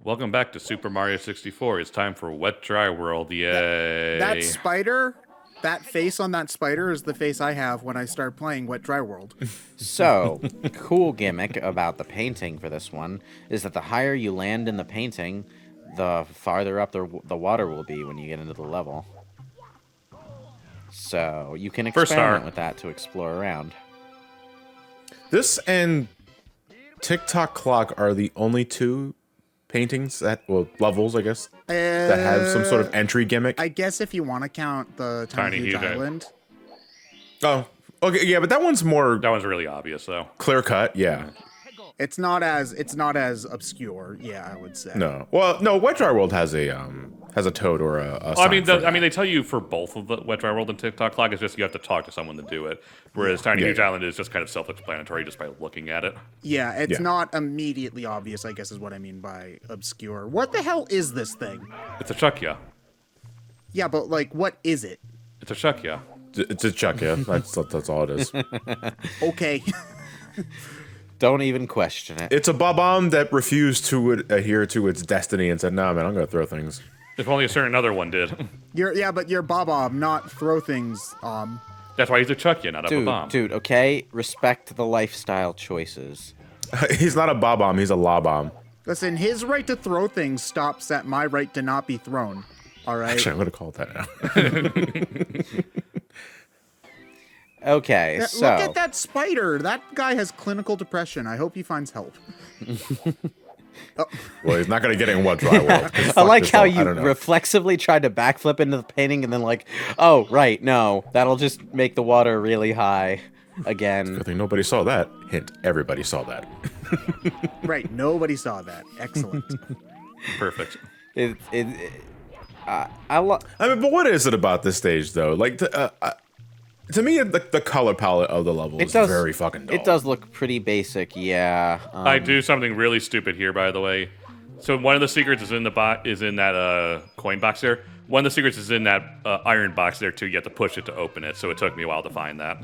Welcome back to Super Mario 64. It's time for Wet Dry World. Yay! That spider, that face on that spider is the face I have when I start playing Wet Dry World. So, cool gimmick about the painting for this one is that the higher you land in the painting, the farther up the water will be when you get into the level. So, you can experiment with that to explore around. This and TikTok Clock are the only two paintings levels, I guess, that have some sort of entry gimmick. I guess if you want to count the Tiny Huge Island. Oh, okay, yeah, but that one's more... That one's really obvious, though. Clear cut, yeah. It's not as obscure, yeah, I would say. No. Well, no, Wet Dry World has a toad or a sign I mean, they tell you for both of the Wet Dry World and TikTok Clock, it's just you have to talk to someone to do it. Whereas Tiny Huge Island is just kind of self-explanatory just by looking at it. Yeah, it's not immediately obvious, I guess is what I mean by obscure. What the hell is this thing? It's a Chuckya. Yeah, but like, what is it? It's a Chuckya. It's a Chuckya. That's all it is. Okay. Don't even question it. It's a Bob-omb that refused to adhere to its destiny and said, "Nah, man, I'm gonna throw things." If only a certain other one did. But you're Bob-omb, not throw things. That's why he's a Chuckya, not a bomb. Dude, okay? Respect the lifestyle choices. He's not a Bob-omb, he's a Lob-omb. Listen, his right to throw things stops at my right to not be thrown. All right? Actually, I'm gonna call it that now. Okay, so... Look at that spider. That guy has clinical depression. I hope he finds help. Well, he's not gonna get in Wet Dry World. I like how you reflexively tried to backflip into the painting and then like, oh, right, no, that'll just make the water really high again. Good thing nobody saw that. Hint, everybody saw that. Right, nobody saw that. Excellent. Perfect. I mean, but what is it about this stage, though? Like, to me, the color palette of the level is very fucking dull. It does look pretty basic, yeah. I do something really stupid here, by the way. So one of the secrets is in that coin box there. One of the secrets is in that iron box there too. You have to push it to open it. So it took me a while to find that.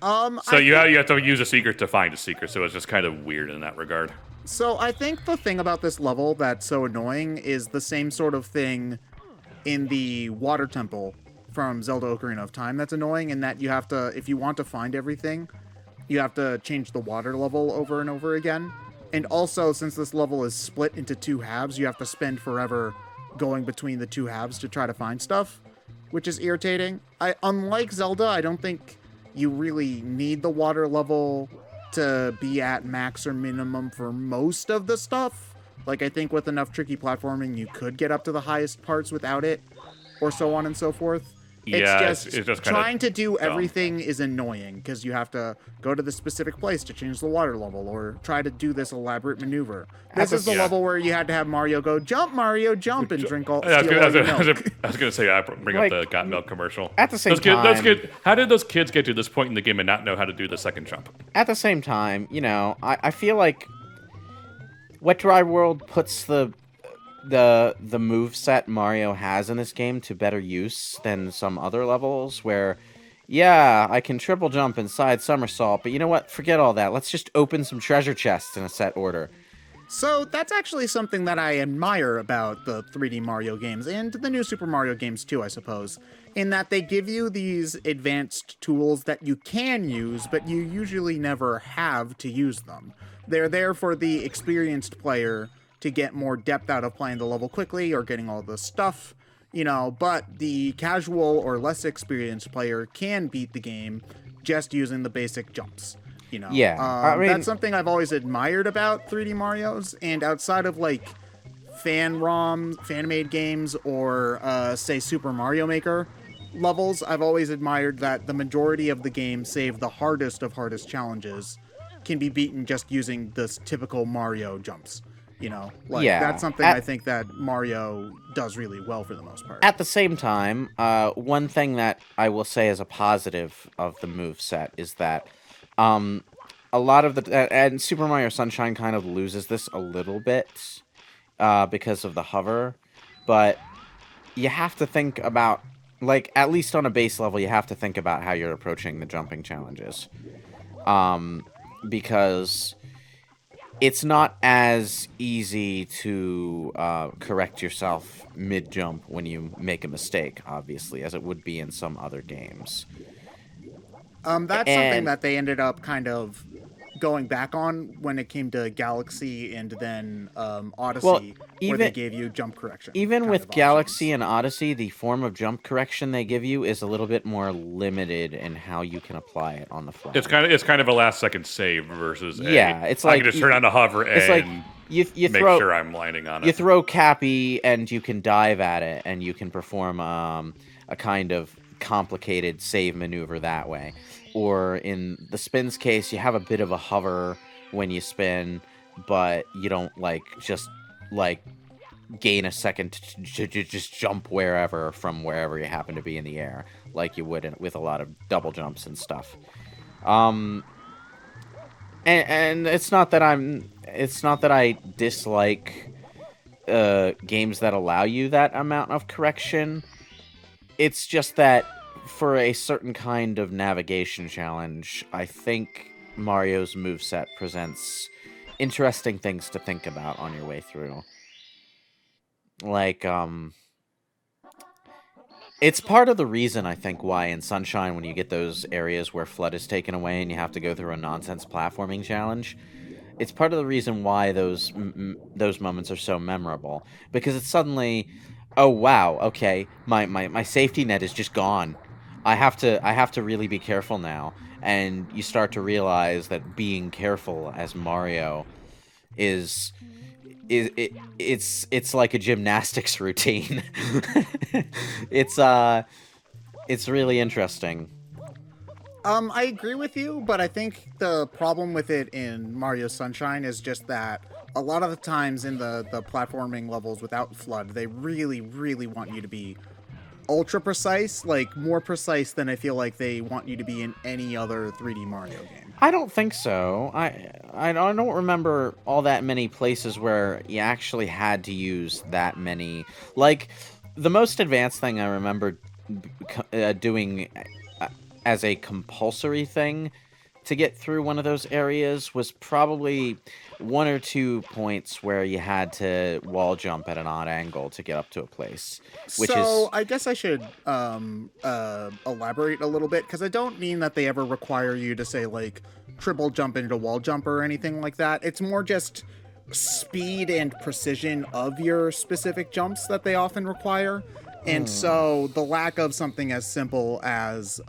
You have to use a secret to find a secret. So it's just kind of weird in that regard. So I think the thing about this level that's so annoying is the same sort of thing in the water temple from Zelda Ocarina of Time that's annoying, in that you have to, if you want to find everything, you have to change the water level over and over again. And also, since this level is split into two halves, you have to spend forever going between the two halves to try to find stuff, which is irritating. Unlike Zelda, I don't think you really need the water level to be at max or minimum for most of the stuff. Like, I think with enough tricky platforming, you could get up to the highest parts without it, or so on and so forth. It's just trying to do everything is annoying, because you have to go to the specific place to change the water level, or try to do this elaborate maneuver. This is the level where you had to have Mario go, "Jump, Mario, jump," and drink all milk. I was going to say, I bring up the Got Milk commercial. At the same time... how did those kids get to this point in the game and not know how to do the second jump? At the same time, you know, I feel like Wet Dry World puts the move set Mario has in this game to better use than some other levels where, yeah, I can triple jump and side somersault, but you know what? Forget all that. Let's just open some treasure chests in a set order. So that's actually something that I admire about the 3D Mario games, and the new Super Mario games too, I suppose, in that they give you these advanced tools that you can use, but you usually never have to use them. They're there for the experienced player to get more depth out of playing the level quickly or getting all the stuff, you know, but the casual or less experienced player can beat the game just using the basic jumps, you know. Yeah, I mean, that's something I've always admired about 3D Marios, and outside of, like, fan-made games or, say, Super Mario Maker levels, I've always admired that the majority of the game, save the hardest of hardest challenges, can be beaten just using the typical Mario jumps. You know, like, that's something I think that Mario does really well for the most part. At the same time, one thing that I will say as a positive of the moveset is that a lot of and Super Mario Sunshine kind of loses this a little bit because of the hover, but you have to think about, like, at least on a base level, you have to think about how you're approaching the jumping challenges. Because it's not as easy to correct yourself mid-jump when you make a mistake, obviously, as it would be in some other games. That's something that they ended up kind of going back on when it came to Galaxy and then Odyssey, where they gave you jump correction. Even with Galaxy and Odyssey, the form of jump correction they give you is a little bit more limited in how you can apply it on the fly. It's kind of a last second save versus it's I like can just turn on the hover and like you make sure I'm landing on it. You throw Cappy and you can dive at it and you can perform a kind of complicated save maneuver that way. Or in the spin's case, you have a bit of a hover when you spin, but you don't just gain a second to just jump from wherever you happen to be in the air, like you would with a lot of double jumps and stuff. And it's not that I dislike games that allow you that amount of correction. It's just that for a certain kind of navigation challenge, I think Mario's moveset presents interesting things to think about on your way through. It's part of the reason, I think, why in Sunshine, when you get those areas where FLUDD is taken away and you have to go through a nonsense platforming challenge, it's part of the reason why those moments are so memorable. Because it's suddenly, oh wow, okay, my safety net is just gone. I have to really be careful now, and you start to realize that being careful as Mario it's like a gymnastics routine. It's really interesting. I agree with you, but I think the problem with it in Mario Sunshine is just that a lot of the times in the platforming levels without FLUDD, they really, really want you to be ultra precise, like more precise than I feel like they want you to be in any other 3D Mario game. I don't think so. I don't remember all that many places where you actually had to use that many. Like, the most advanced thing I remember doing as a compulsory thing to get through one of those areas was probably 1 or 2 points where you had to wall jump at an odd angle to get up to a place. I guess I should elaborate a little bit, because I don't mean that they ever require you to say, like, triple jump into wall jump or anything like that. It's more just speed and precision of your specific jumps that they often require. And so the lack of something as simple as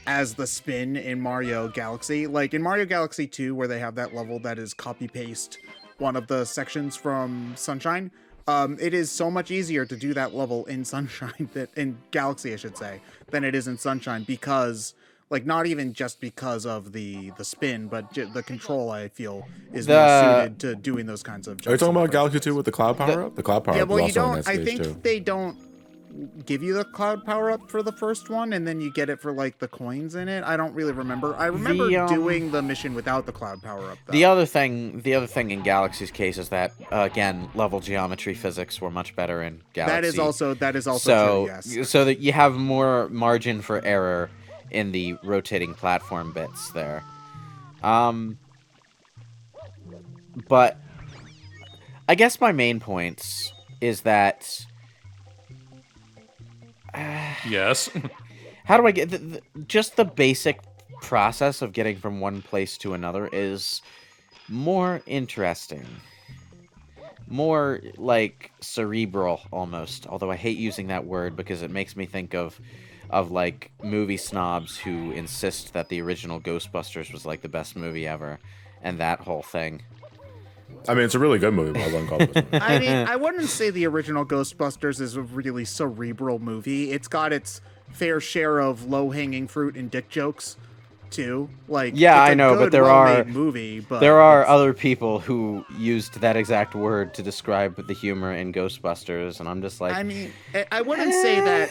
the spin in Mario Galaxy. Like in Mario Galaxy 2, where they have that level that is copy-paste one of the sections from Sunshine, it is so much easier to do that level in Sunshine, in Galaxy, I should say, than it is in Sunshine, because, like, not even just because of the spin, but the control, I feel, is more suited to doing those kinds of jumps. Are you talking about Galaxy 2 with the cloud power-up? The cloud power-up is also on that stage, I think they don't give you the cloud power up for the first one, and then you get it for like the coins in it. I don't really remember. I remember doing the mission without the cloud power up, though. The other thing in Galaxy's case is that again, level geometry physics were much better in Galaxy. That is also true, yes. So that you have more margin for error in the rotating platform bits there. But I guess my main point is that yes. How do I get just the basic process of getting from one place to another is more interesting, more like cerebral almost, although I hate using that word because it makes me think of like movie snobs who insist that the original Ghostbusters was like the best movie ever and that whole thing. I mean, it's a really good movie. I wouldn't call it this movie. I mean, I wouldn't say the original Ghostbusters is a really cerebral movie. It's got its fair share of low-hanging fruit and dick jokes, too. Like, yeah, it's I know, good, but there are other people who used that exact word to describe the humor in Ghostbusters, and I'm just like, I mean, I wouldn't say that.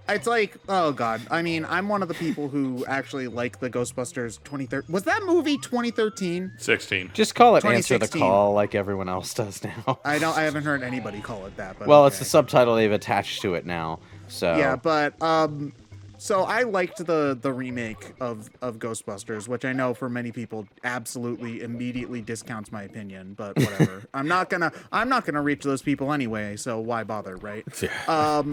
It's like, oh god. I mean, I'm one of the people who actually like the Ghostbusters 2013. Was that movie 2013? 16. Just call it Answer the Call like everyone else does now. I haven't heard anybody call it that. But well, okay. It's the subtitle they've attached to it now. So yeah, but So I liked the remake of Ghostbusters, which I know for many people absolutely immediately discounts my opinion, but whatever. I'm not gonna reach those people anyway, so why bother, right? Yeah.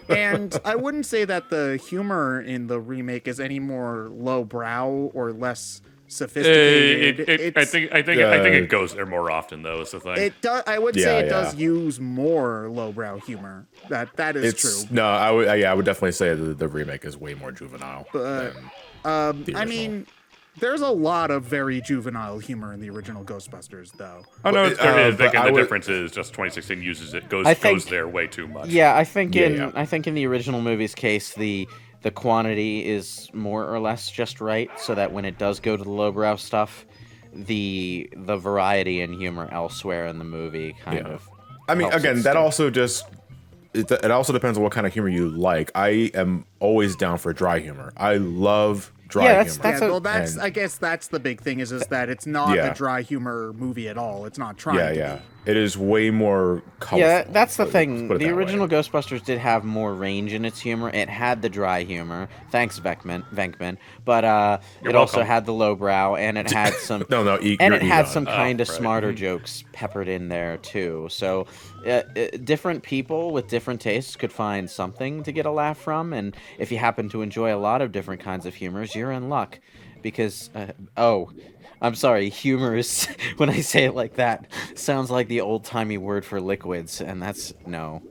And I wouldn't say that the humor in the remake is any more lowbrow or less sophisticated. I think it goes there more often though. Is the thing. It does. I would say it Yeah. does use more lowbrow humor. That is true. No, I would definitely say the remake is way more juvenile. But than I mean, there's a lot of very juvenile humor in the original Ghostbusters, though. Oh no, there is. but The difference is just 2016 uses it goes there way too much. Yeah, I think Yeah. I think in the original movie's case, the quantity is more or less just right, so that when it does go to the lowbrow stuff, the variety and humor elsewhere in the movie kind of. I mean, helps again, it that stick. also just it also depends on what kind of humor you like. I am always down for dry humor. I love dry Yeah, humor. that's Yeah, a- well, and- I guess that's the big thing is that it's not Yeah. a dry humor movie at all. It's not trying to yeah. be. It is way more colorful. Yeah, that's the let's thing. put it The that way. original Ghostbusters did have more range in its humor. It had the dry humor. Thanks, Venkman. But it also welcome. had the lowbrow, and it had some. No, and it you're had Egon. some kind of right. smarter jokes peppered in there too. So, different people with different tastes could find something to get a laugh from, and if you happen to enjoy a lot of different kinds of humors, you're in luck. Because I'm sorry, humor is, when I say it like that, sounds like the old-timey word for liquids, and that's, no.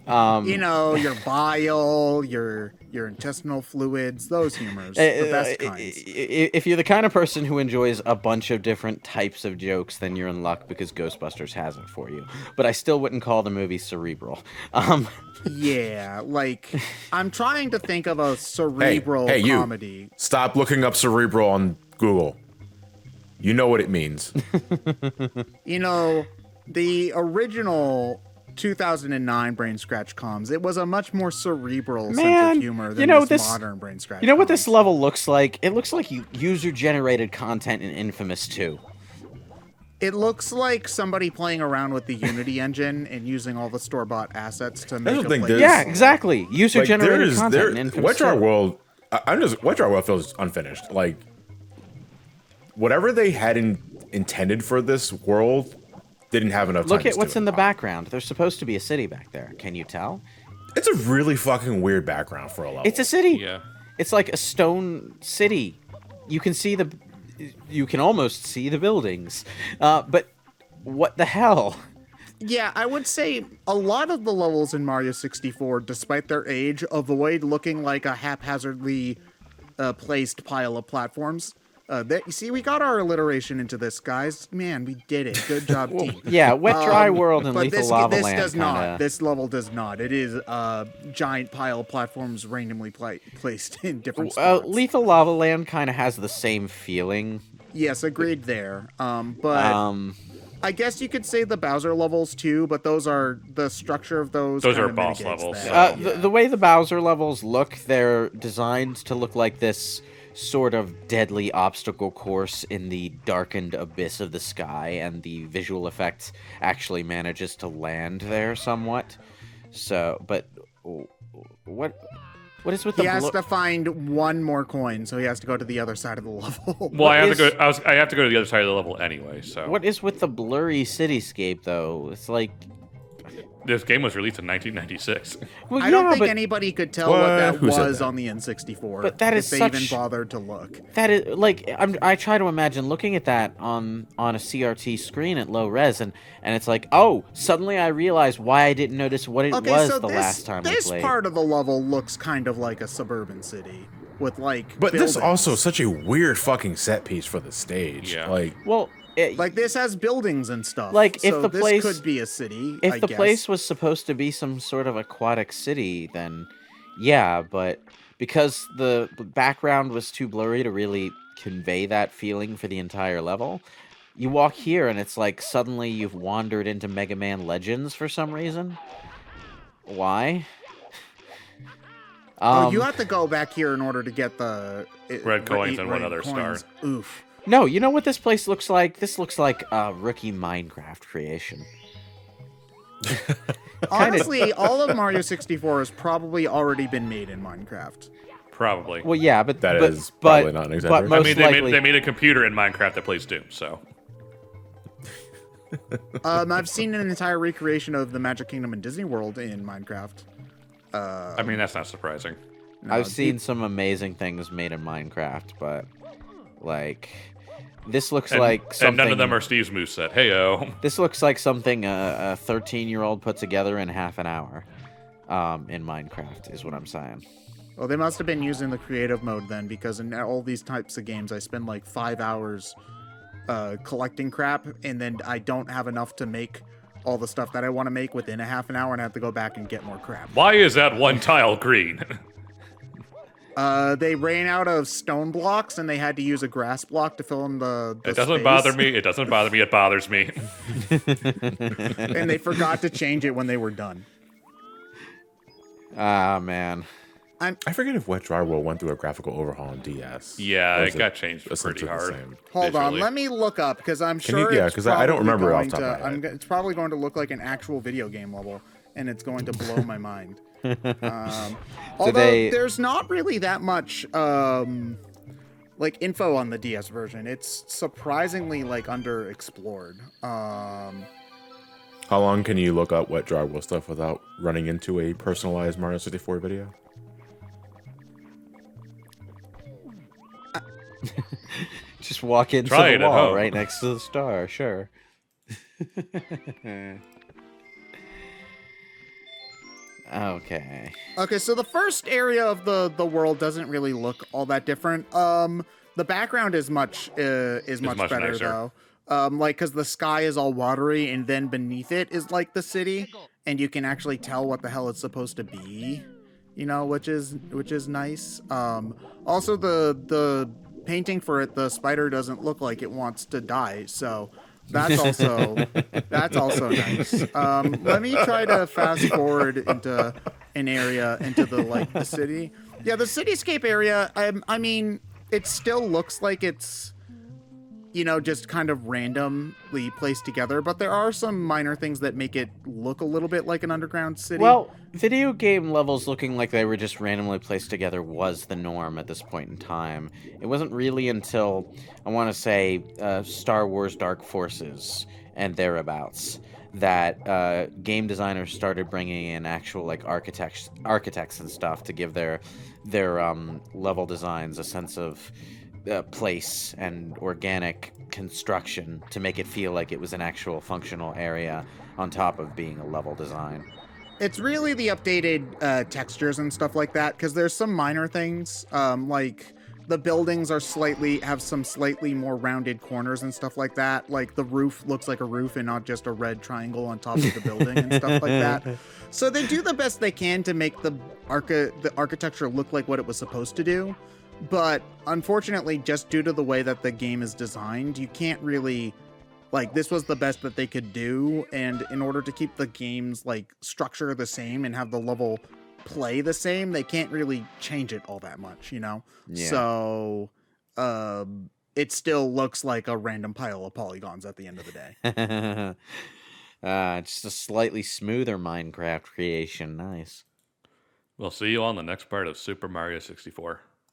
You know, your bile, your intestinal fluids, those humors, the best kinds. If you're the kind of person who enjoys a bunch of different types of jokes, then you're in luck because Ghostbusters has it for you. But I still wouldn't call the movie cerebral. Yeah, like I'm trying to think of a cerebral Hey, you. comedy. Stop looking up cerebral on Google. You know what it means. You know, the original 2009 BrainScratch comms, it was a much more cerebral sense Man, of humor than you know, this this- modern BrainScratch. You know what this comms. level looks like? It looks like user-generated content in Infamous 2. It looks like somebody playing around with the Unity engine and using all the store-bought assets to make don't a think play. there's- Yeah, exactly. User-generated Like, content in Infamous 2. Wedge World. Wedge World feels unfinished. Like whatever they had intended for this world didn't have enough time. Look to at what's do in it. the background. There's supposed to be a city back there. Can you tell? It's a really fucking weird background for a level. It's a city. Yeah. It's like a stone city. You can almost see the buildings. But what the hell? Yeah, I would say a lot of the levels in Mario 64, despite their age, avoid looking like a haphazardly placed pile of platforms. You see, we got our alliteration into this, guys. Man, we did it. Good job, team. Yeah, Wet Dry World and But Lethal this, Lava this Land does not. kinda... This level does not. It is a giant pile of platforms randomly placed in different spots. Lethal Lava Land kind of has the same feeling. Yes, agreed there. But I guess you could say the Bowser levels too, but those are the structure of those. Those kinda are boss mitigates levels, that. so- The way the Bowser levels look, they're designed to look like this sort of deadly obstacle course in the darkened abyss of the sky, and the visual effect actually manages to land there somewhat. So, but what is with the He has to find one more coin, so he has to go to the other side of the level. Well, I have is- to go. I have to go to the other side of the level anyway. So what is with the blurry cityscape though? It's like, this game was released in 1996. well, I don't yeah, think but anybody could tell What? what that Who said was that? on the N64. But that if is they such- even bothered to look. that is like I try to imagine looking at that on a CRT screen at low res, and it's like, oh, suddenly I realize why I didn't notice what it Okay, was so the last time we this played. part of the level looks kind of like a suburban city with like. But this buildings. also such a weird fucking set piece for the stage. Yeah. Like Well, like this has buildings and stuff. Like, if so the this place- could be a city. if I the guess. place was supposed to be some sort of aquatic city, then yeah, but because the background was too blurry to really convey that feeling for the entire level, you walk here and it's like suddenly you've wandered into Mega Man Legends for some reason. Why? You have to go back here in order to get the Red coins and one red other star. coins. Oof. No, you know what this place looks like? This looks like a rookie Minecraft creation. Honestly, all of Mario 64 has probably already been made in Minecraft. Probably. Well, yeah, but That but, is probably not an but exaggeration. most I mean, likely, they made a computer in Minecraft that plays Doom, so. I've seen an entire recreation of the Magic Kingdom in Disney World in Minecraft. I mean, that's not surprising. No, I've seen some amazing things made in Minecraft, but like this looks like something. And none of them are Steve's moveset. Hey-o. This looks like something a 13-year-old put together in half an hour. In Minecraft is what I'm saying. Well, they must have been using the creative mode then, because in all these types of games, I spend like 5 hours collecting crap, and then I don't have enough to make all the stuff that I want to make within a half an hour, and I have to go back and get more crap. Why is that one tile green? They ran out of stone blocks, and they had to use a grass block to fill in the It doesn't space. bother me. It doesn't bother me. It bothers me. And they forgot to change it when they were done. Ah, man. I forget if Wet Dry World went through a graphical overhaul on DS. Yeah, Or it is got changed pretty essentially the hard. same? Hold on, visually. let me look up, because I'm Can you- sure yeah, it's 'cause I don't probably remember off going the top of my to- head. it's probably going to look like an actual video game level, and it's going to blow my mind. Although there's not really that much like info on the DS version. It's surprisingly like underexplored. How long can you look up Wet Dry World stuff without running into a personalized Mario 64 video? Just walk into Try the it at wall home. right next to the star, sure. Okay. Okay, so the first area of the world doesn't really look all that different. The background is much much better nicer. though. Like, because the sky is all watery, and then beneath it is like the city, and you can actually tell what the hell it's supposed to be, you know, which is nice. Also the painting for it, the spider doesn't look like it wants to die, so that's also nice. Let me try to fast forward into an area into the city. Yeah, the cityscape area. I mean, it still looks like it's, you know, just kind of randomly placed together, but there are some minor things that make it look a little bit like an underground city. Well, video game levels looking like they were just randomly placed together was the norm at this point in time. It wasn't really until, I want to say, Star Wars Dark Forces and thereabouts that game designers started bringing in actual like architects and stuff to give their level designs a sense of place and organic construction to make it feel like it was an actual functional area on top of being a level design. It's really the updated textures and stuff like that, because there's some minor things, like the buildings have some slightly more rounded corners and stuff like that. Like the roof looks like a roof and not just a red triangle on top of the building and stuff like that. So they do the best they can to make the architecture look like what it was supposed to do. But unfortunately, just due to the way that the game is designed, you can't really, like, this was the best that they could do. And in order to keep the game's like structure the same and have the level play the same, they can't really change it all that much, you know? Yeah. So it still looks like a random pile of polygons at the end of the day. Just a slightly smoother Minecraft creation. Nice. We'll see you on the next part of Super Mario 64.